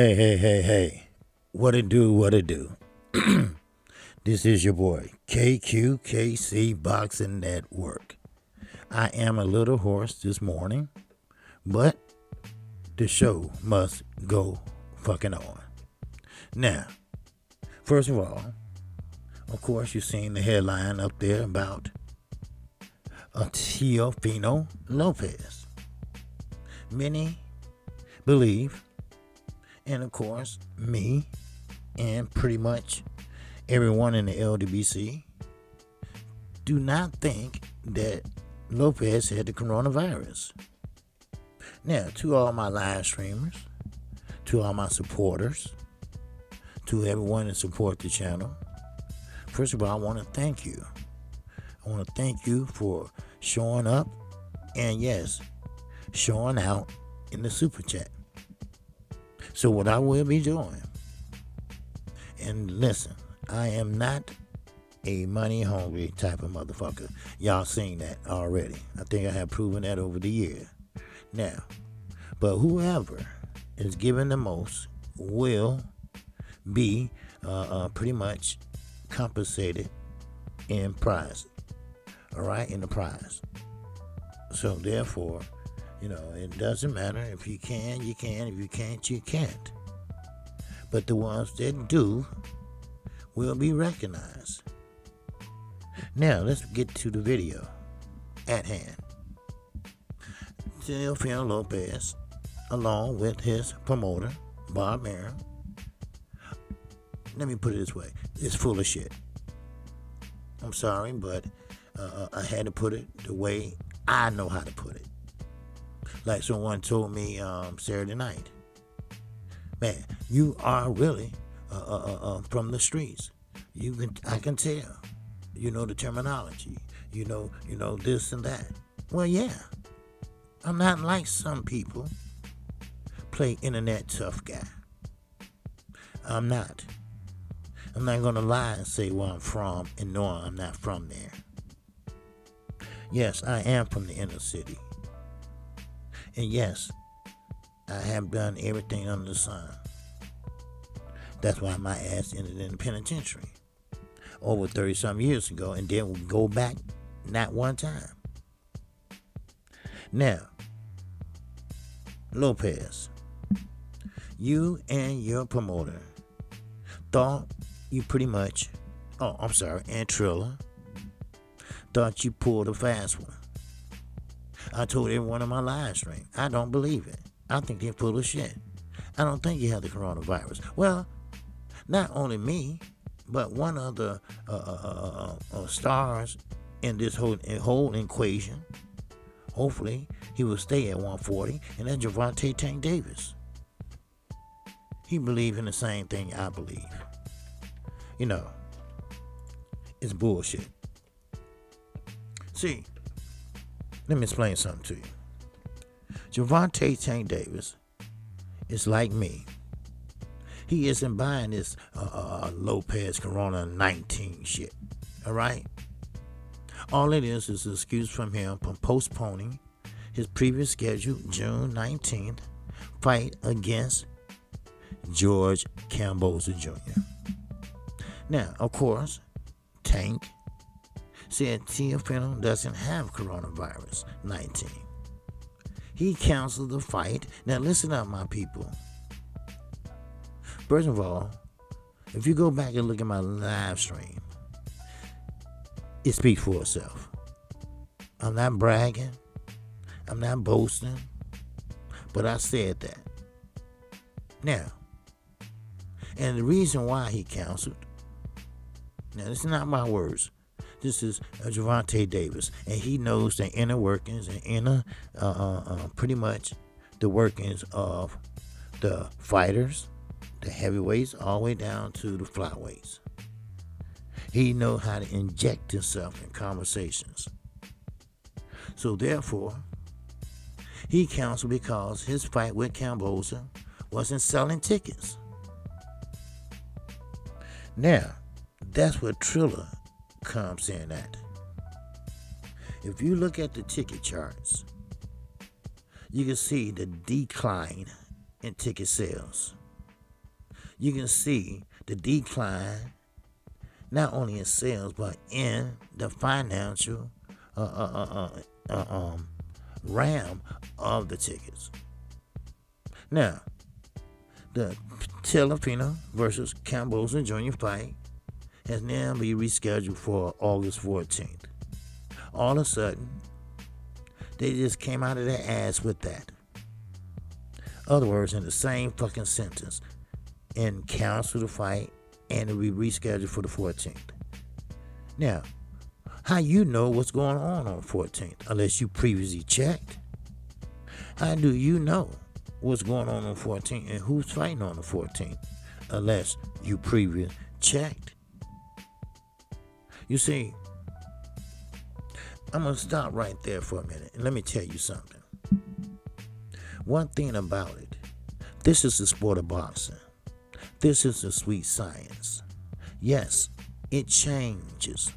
Hey. What it do, what it do. This is your boy, KQKC Boxing Network. I am a little hoarse this morning, but the show must go fucking on. Now, first of all, of course, you've seen the headline up there about Teofimo Lopez. Many believe, and of course, me and pretty much everyone in the LDBC do not think that Lopez had the coronavirus. Now, to all my live streamers, to all my supporters, to everyone that support the channel, first of all, I want to thank you. I want to thank you for showing up and, yes, showing out in the super chat. So what I will be doing, and listen, I am not a money hungry type of motherfucker. Y'all seen that already. I think I have proven that over the year. Now, but whoever is giving the most will be pretty much compensated in prize. All right, in the prize. So therefore, it doesn't matter. If you can, you can. If you can't, you can't. But the ones that do will be recognized. Now, let's get to the video at hand. Teofimo Lopez, along with his promoter, Bob Arum. Let me put it this way. It's full of shit. I'm sorry, but I had to put it the way I know how to put it. Like someone told me Saturday night, man, you are really from the streets. I can tell. You know the terminology. You know this and that. Well, yeah. I'm not like some people play internet tough guy. I'm not. I'm not gonna lie and say where I'm from and no, I'm not from there. Yes, I am from the inner city. And yes, I have done everything under the sun. That's why my ass ended in the penitentiary over 30-some years ago, and then we'll go back not one time. Now, Lopez, you and your promoter thought you pretty much, and Triller, thought you pulled a fast one. I told everyone in my live stream, I don't believe it. I think they're full of shit. I don't think you have the coronavirus. Well, not only me, but one of the stars in this whole equation, hopefully he will stay at 140, and that's Gervonta Tank Davis. He believes in the same thing I believe. It's bullshit. See, let me explain something to you. Gervonta Tank Davis is like me. He isn't buying this Lopez Corona 19 shit. All right? All it is an excuse from him for postponing his previous scheduled June 19th fight against George Kamboza Jr. Now, of course, Tank said Teofimo doesn't have coronavirus 19. He canceled the fight. Now listen up, my people. First of all, if you go back and look at my live stream, it speaks for itself. I'm not bragging. I'm not boasting. But I said that. Now, and the reason why he canceled, now this is not my words. This is Gervonta Davis, and he knows the inner workings and pretty much the workings of the fighters, the heavyweights, all the way down to the flyweights. He knows how to inject himself in conversations. So therefore, he canceled because his fight with Kamboza wasn't selling tickets. Now, that's what Triller comes in at. If you look at the ticket charts, you can see the decline in ticket sales. you can see the decline not only in sales but in the financial realm of the tickets. Now, the Telefino versus Camboza Jr. fight has now been rescheduled for August 14th. All of a sudden, they just came out of their ass with that. Other words, in the same fucking sentence, and cancel the fight and it will be rescheduled for the 14th. Now, how you know what's going on the 14th unless you previously checked? How do you know what's going on the 14th and who's fighting on the 14th unless you previously checked? You see, I'm going to stop right there for a minute and let me tell you something. One thing about it, this is the sport of boxing. This is the sweet science. Yes, it changes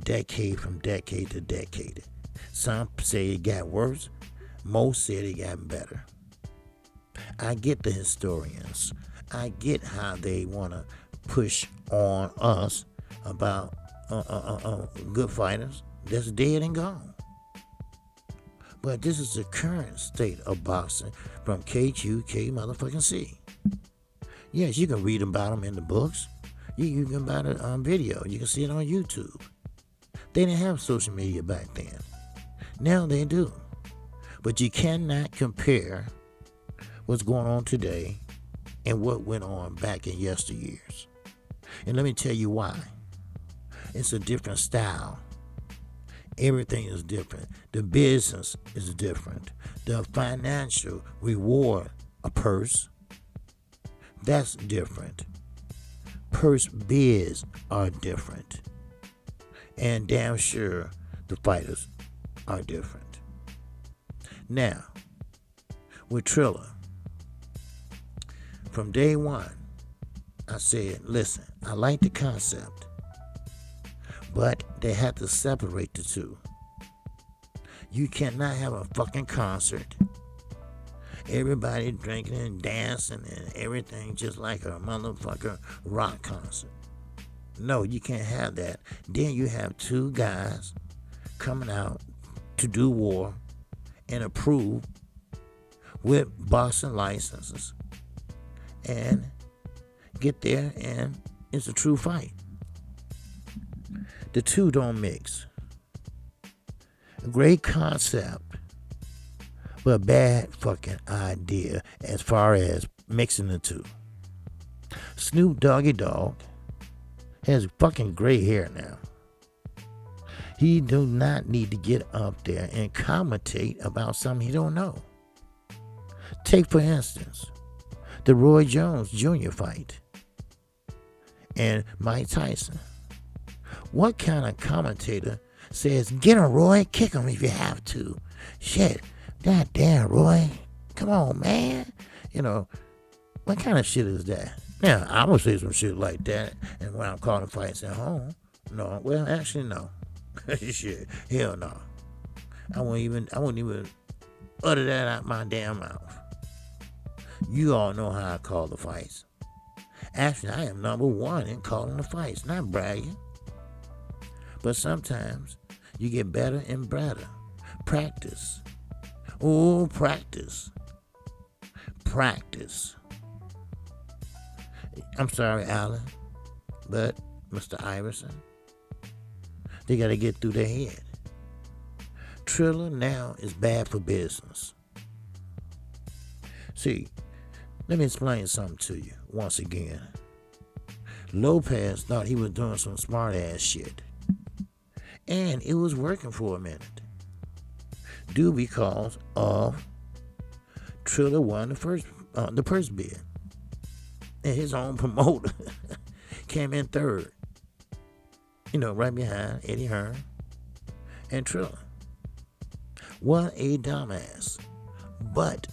decade from decade to decade. Some say it got worse. Most said it got better. I get the historians. I get how they want to push on us about good fighters that's dead and gone. But this is the current state of boxing from KQK motherfucking C. Yes, you can read about them in the books. You can buy it on video. You can see it on YouTube. They didn't have social media back then. Now they do. But you cannot compare what's going on today and what went on back in yesteryears. And let me tell you why. It's a different style. Everything is different. The business is different. The financial reward, a purse, that's different. Purse bids are different. And damn sure the fighters are different. Now, with Triller, from day one, I said, listen, I like the concept, but they had to separate the two. You cannot have a fucking concert, everybody drinking and dancing and everything just like a motherfucker rock concert. No, you can't have that. Then you have two guys coming out to do war and approve with boxing licenses and get there and it's a true fight. The two don't mix. A great concept, but bad fucking idea as far as mixing the two. Snoop Doggy Dogg has fucking gray hair now. He do not need to get up there and commentate about something he don't know. Take, for instance, the Roy Jones Jr. fight and Mike Tyson. What kind of commentator says, get him, Roy, kick him if you have to? Shit, god damn, Roy, come on, man. You know, what kind of shit is that? Now, I'm going to say some shit like that, and when I'm calling fights at home, no, well, actually, no. Shit, hell no. I wouldn't even utter that out my damn mouth. You all know how I call the fights. Actually, I am number one in calling the fights, not bragging. But sometimes you get better and better. Practice. Oh, practice. Practice. I'm sorry, Alan, but Mr. Iverson, they got to get through their head. Triller now is bad for business. See, let me explain something to you once again. Lopez thought he was doing some smart ass shit. And it was working for a minute. Due because of Triller won the first bid. And his own promoter came in third. You know, right behind Eddie Hearn and Triller. What a dumbass. But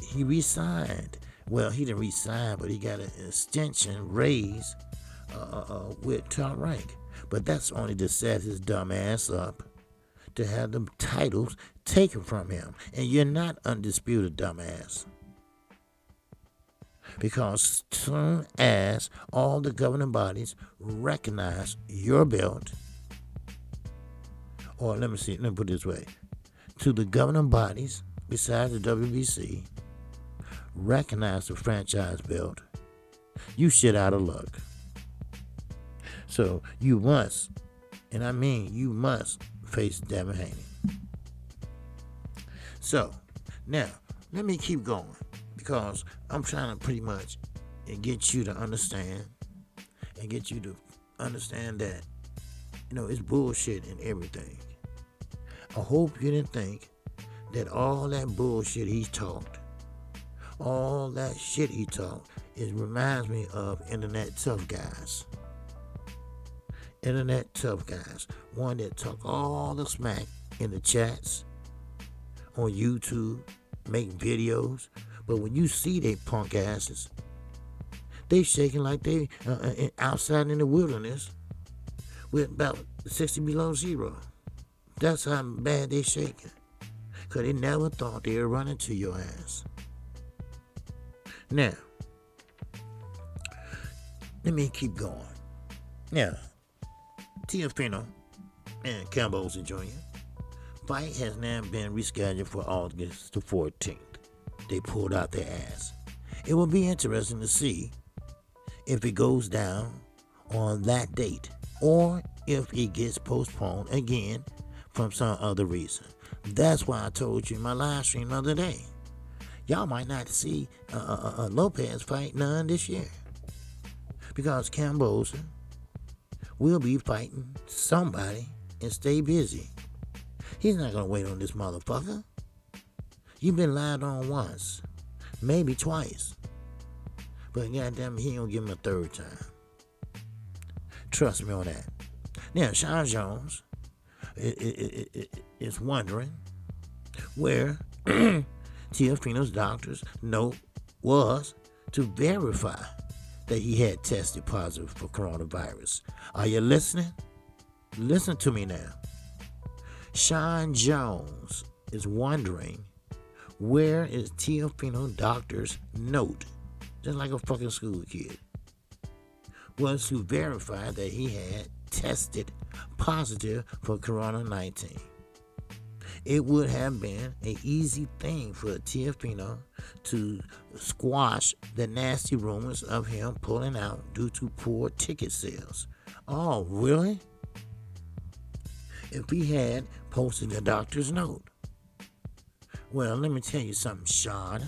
he resigned. Well, he didn't resign, but he got an extension raise with top rank. But that's only to set his dumb ass up to have the titles taken from him. And you're not undisputed, dumbass. Because soon as all the governing bodies recognize your belt, or let me put it this way, to the governing bodies, besides the WBC, recognize the franchise belt, you shit out of luck. So you must, and I mean you must, face Devin Haney. So now let me keep going, because I'm trying to pretty much get you to understand, and get you to understand that, it's bullshit and everything. I hope you didn't think that all that bullshit he talked, all that shit he talked, it reminds me of internet tough guys. Internet tough guys. One that talk all the smack in the chats, on YouTube, make videos. But when you see they punk asses, they shaking like they outside in the wilderness with about 60 below zero. That's how bad they shaking. Because they never thought they were running to your ass. Now, let me keep going. Now, Teofimo and Cambosa Jr. fight has now been rescheduled for August the 14th. They pulled out their ass. It will be interesting to see if it goes down on that date, or if it gets postponed again from some other reason. That's why I told you in my live stream the other day, y'all might not see Lopez fight none this year, because Cambosa will be fighting somebody and stay busy. He's not gonna wait on this motherfucker. You've been lied on once, maybe twice, but goddamn, he ain't gonna give him a third time. Trust me on that. Now, Sean Jones is wondering where Teofimo's doctor's note was to verify that he had tested positive for coronavirus. Are you listening? Listen to me now. Sean Jones is wondering where is Teofimo doctor's note, just like a fucking school kid, was to verify that he had tested positive for Corona-19. It would have been an easy thing for Teofimo to squash the nasty rumors of him pulling out due to poor ticket sales. Oh, really? If he had posted the doctor's note. Well, let me tell you something, Sean.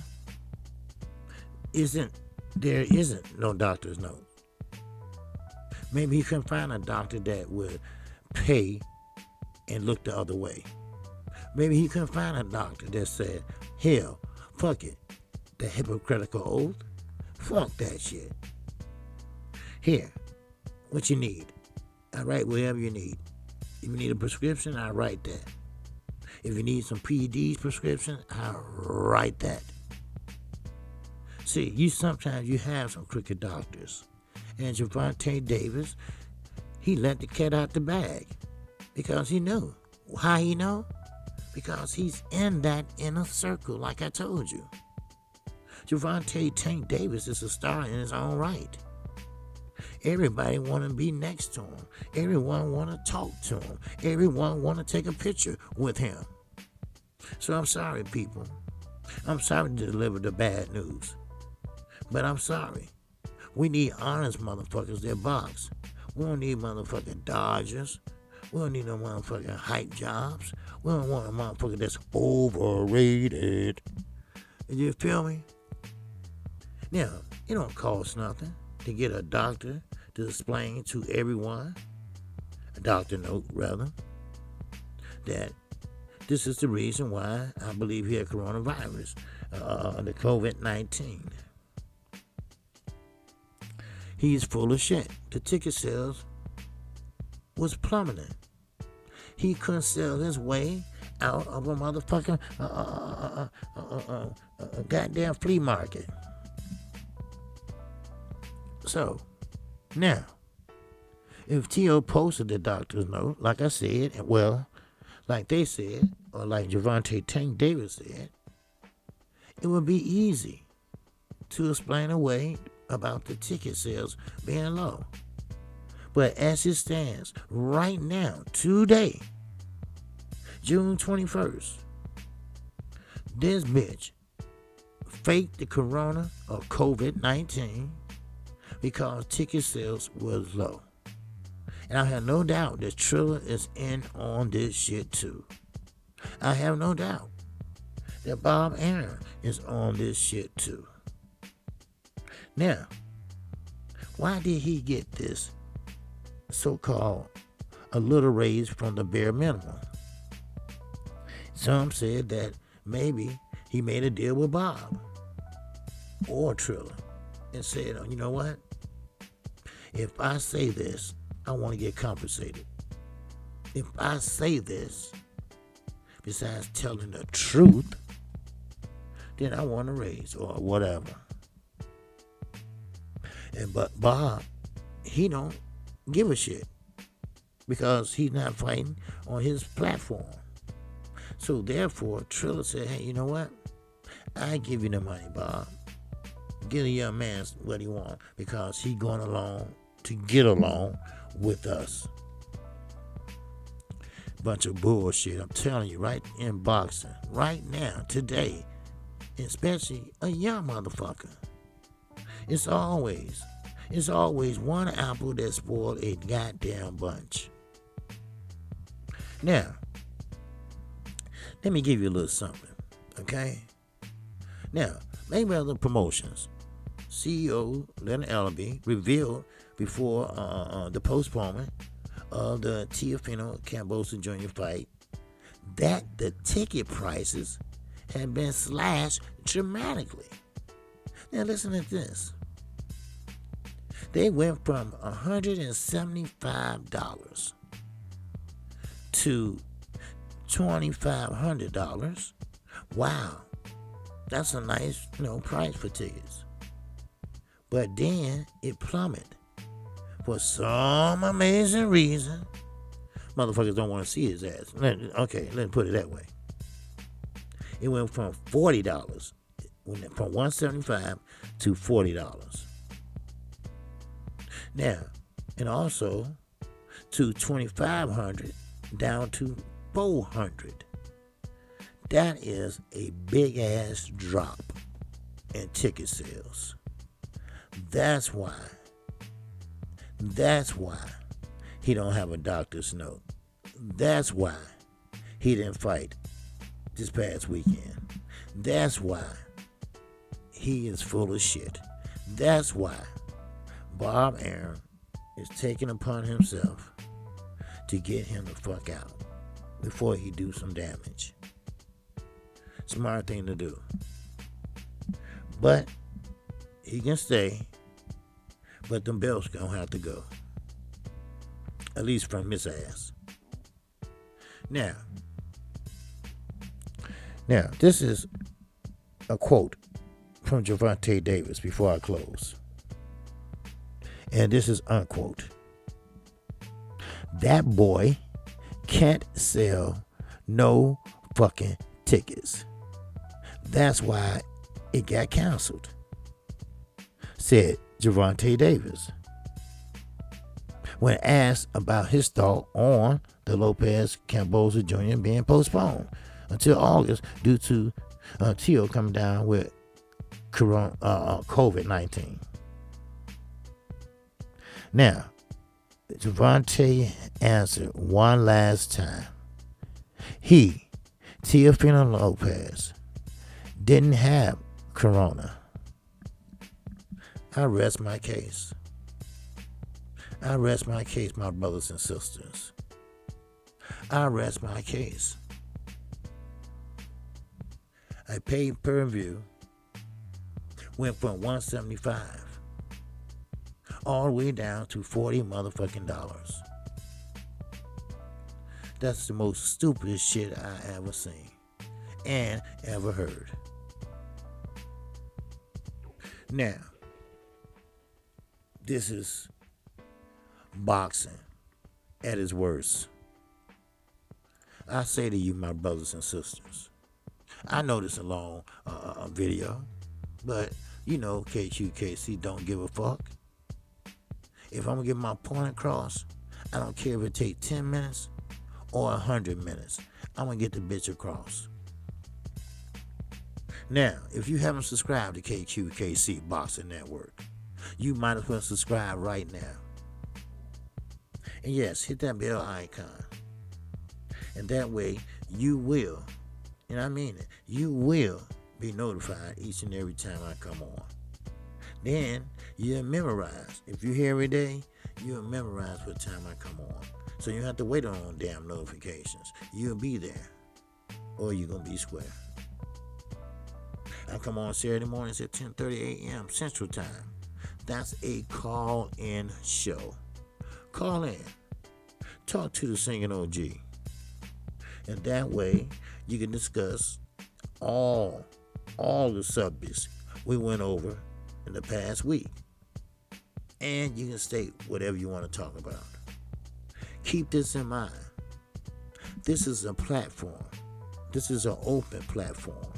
There isn't no doctor's note. Maybe he couldn't find a doctor that would pay and look the other way. Maybe he couldn't find a doctor that said, hell, fuck it, the hypocritical oath, fuck that shit. Here, what you need? I write whatever you need. If you need a prescription, I write that. If you need some PEDs prescription, I write that. See, sometimes you have some crooked doctors. And Gervonta Davis, he let the cat out the bag because he knew. How he know? Because he's in that inner circle, like I told you. Gervonta Tank Davis is a star in his own right. Everybody want to be next to him. Everyone want to talk to him. Everyone want to take a picture with him. So I'm sorry, people. I'm sorry to deliver the bad news. But I'm sorry. We need honest motherfuckers that box. We don't need motherfucking dodgers. We don't need no motherfucking hype jobs. We don't want a motherfucker that's overrated. You feel me? Now, it don't cost nothing to get a doctor to explain to everyone, a doctor note rather, that this is the reason why I believe he had coronavirus, the COVID-19. He's full of shit. The ticket sales was plummeting. He couldn't sell his way out of a motherfucking goddamn flea market. So, now, if T.O. posted the doctor's note, like I said, well, like they said, or like Gervonta Tank Davis said, it would be easy to explain away about the ticket sales being low. But as it stands right now, today, June 21st, this bitch faked the corona or COVID-19 because ticket sales was low. And I have no doubt that Triller is in on this shit too. I have no doubt that Bob Aaron is on this shit too. Now, why did he get this so-called a little raise from the bare minimum? Some said that maybe he made a deal with Bob or Triller and said, oh, you know what? If I say this, I want to get compensated. If I say this, besides telling the truth, then I want a raise or whatever. But Bob, he don't give a shit because he's not fighting on his platform. So therefore, Triller said, hey, you know what? I give you the money, Bob. Give the young man what he wants because he going along to get along with us. Bunch of bullshit. I'm telling you, right in boxing, right now, today, especially a young motherfucker. It's always one apple that spoiled a goddamn bunch. Now, let me give you a little something, okay? Now, Mayweather Promotions CEO Leonard Ellaby revealed before the postponement of the Teofimo Cambosa Jr. fight that the ticket prices had been slashed dramatically. Now listen to this. They went from $175 to $2,500. Wow, that's a nice, price for tickets. But then it plummeted for some amazing reason. Motherfuckers don't want to see his ass. Okay, let's put it that way. It went from $40, from $175 to $40. Now, and also to $2,500 down to $400. That is a big ass drop in ticket sales. That's why he don't have a doctor's note. That's why he didn't fight this past weekend. That's why he is full of shit. That's why Bob Aaron is taking upon himself to get him the fuck out before he do some damage. Smart thing to do. But he can stay, but them belts gonna have to go. At least from his ass. Now, this is a quote from Gervonta Davis before I close. And this is unquote. That boy can't sell no fucking tickets. That's why it got canceled, said Gervonta Davis when asked about his thought on the Lopez Cambosa Jr. being postponed until August due to Teo coming down with COVID-19. Now, Gervonta answered one last time. He, Teofimo Lopez, didn't have corona. I rest my case. I rest my case, my brothers and sisters. I rest my case. I paid per view, went from $175 all the way down to $40 motherfucking dollars. That's the most stupidest shit I ever seen and ever heard. Now, this is boxing at its worst. I say to you, my brothers and sisters, I know this is a long video, but You know, KQKC don't give a fuck. If I'm gonna get my point across, I don't care if it takes 10 minutes or 100 minutes. I'm gonna get the bitch across. Now, if you haven't subscribed to KQKC Boxing Network, you might as well subscribe right now. And yes, hit that bell icon. And that way, you will, and I mean it, you will be notified each and every time I come on. Then, you'll memorize. If you're here every day, you'll memorize what time I come on. So you don't have to wait on damn notifications. You'll be there. Or you're going to be square. I come on Saturday mornings at 10:30 a.m. Central Time. That's a call-in show. Call in. Talk to the singing OG. And that way, you can discuss all the subjects we went over in the past week. And you can state whatever you want to talk about. Keep this in mind. This is a platform. This is an open platform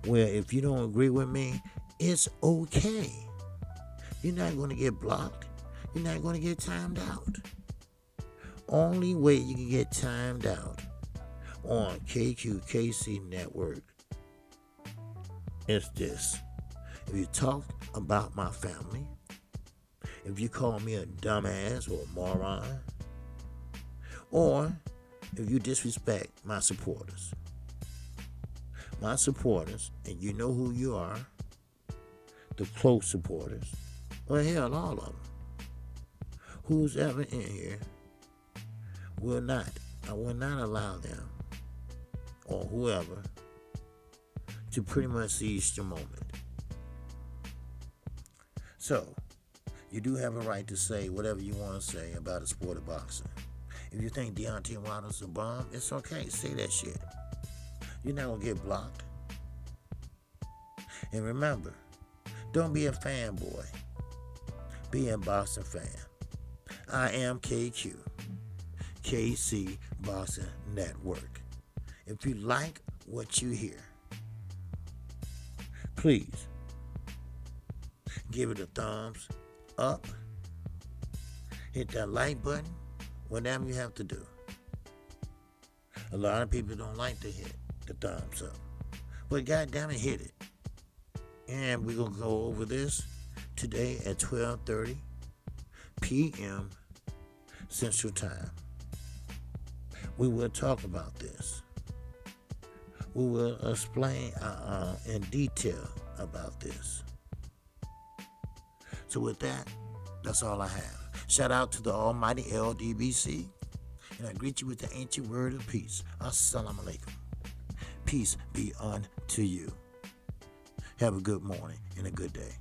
where if you don't agree with me, it's okay. You're not going to get blocked. You're not going to get timed out. Only way you can get timed out on KQKC Network is this. If you talk about my family, if you call me a dumbass or a moron, or if you disrespect my supporters. My supporters, and you know who you are, the close supporters, or hell, all of them. Who's ever in here I will not allow them, or whoever, to pretty much seize your moment. So, you do have a right to say whatever you want to say about the sport of boxing. If you think Deontay Wilder's a bomb, it's okay. Say that shit. You're not going to get blocked. And remember, don't be a fanboy. Be a boxing fan. I am KQ, KC Boxing Network. If you like what you hear, please give it a thumbs up. Hit that like button. Whatever you have to do. A lot of people don't like to hit the thumbs up. But goddamn it, hit it. And we're going to go over this today at 12:30 p.m. Central Time. We will talk about this. We will explain in detail about this. So with that, that's all I have. Shout out to the almighty LDBC. And I greet you with the ancient word of peace. Assalamu alaikum. Peace be unto you. Have a good morning and a good day.